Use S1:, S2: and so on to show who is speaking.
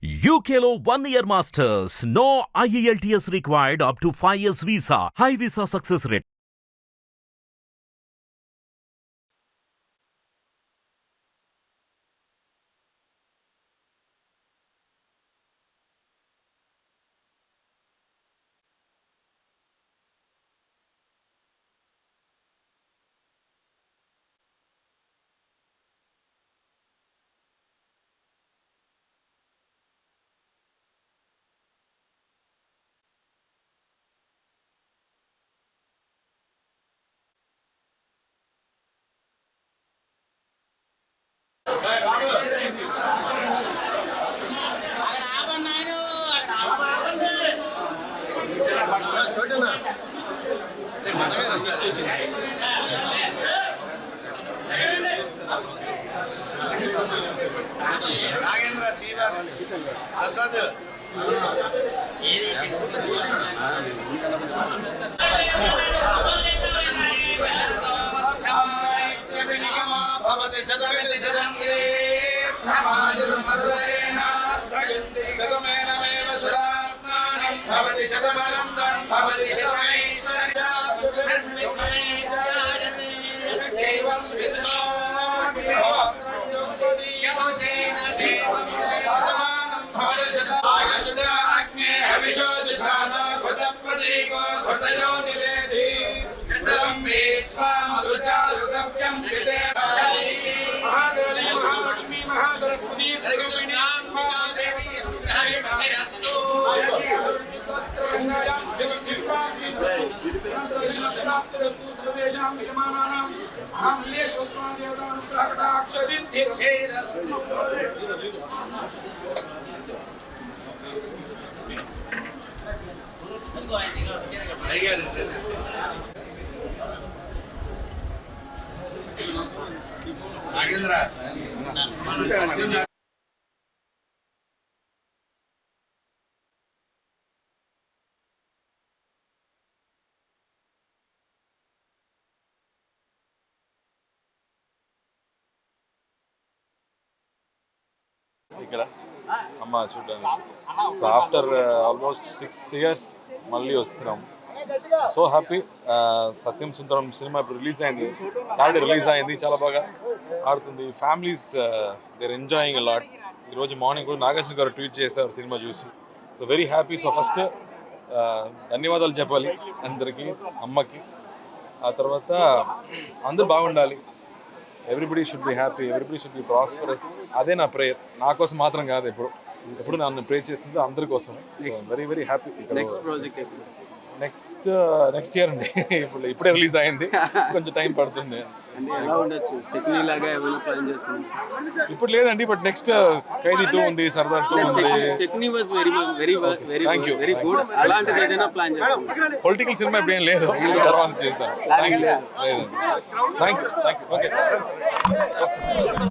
S1: UKLO 1 year masters. No IELTS required up to 5 years visa. High visa success rate.
S2: Nagendra Devar Prasad
S3: Mahalakshmi Mahasaraswati
S2: Nagendra
S4: ఇక్కడ అమ్మ చూడడానికి. So after almost 6 years మళ్ళీ వస్తున్నాం. So happy. Satyam Sundaram సినిమా ఇప్పుడు రిలీజ్ అయింది, సాటర్డే రిలీజ్ అయింది, చాలా బాగా ఆడుతుంది. Families they're enjoying a lot. ఈరోజు మార్నింగ్ కూడా నాగార్జున గారు ట్వీట్ చేశారు సినిమా చూసి. So very happy. So first ధన్యవాదాలు చెప్పాలి అందరికీ, అమ్మకి. ఆ తర్వాత అందరూ బాగుండాలి. Everybody should be happy, everybody should be prosperous. అదే నా ప్రేయర్. నా కోసం మాత్రం కాదు, ఎప్పుడు నన్ను ప్రే చేస్తుంది అందరి కోసం. Very very happy. Next year అండి. ఇప్పుడే రిలీజ్ అయింది, కొంచెం టైం పడుతుంది. ఇప్పుడు లేదండి, బట్ నెక్స్ట్ ఖైదీ 2 ఉంది, సర్దార్ 2 ఉంది. పొలిటికల్ సినిమా ఇప్పుడు ఏం లేదు, తర్వాత చేస్తాను. Thank you. ఓకే.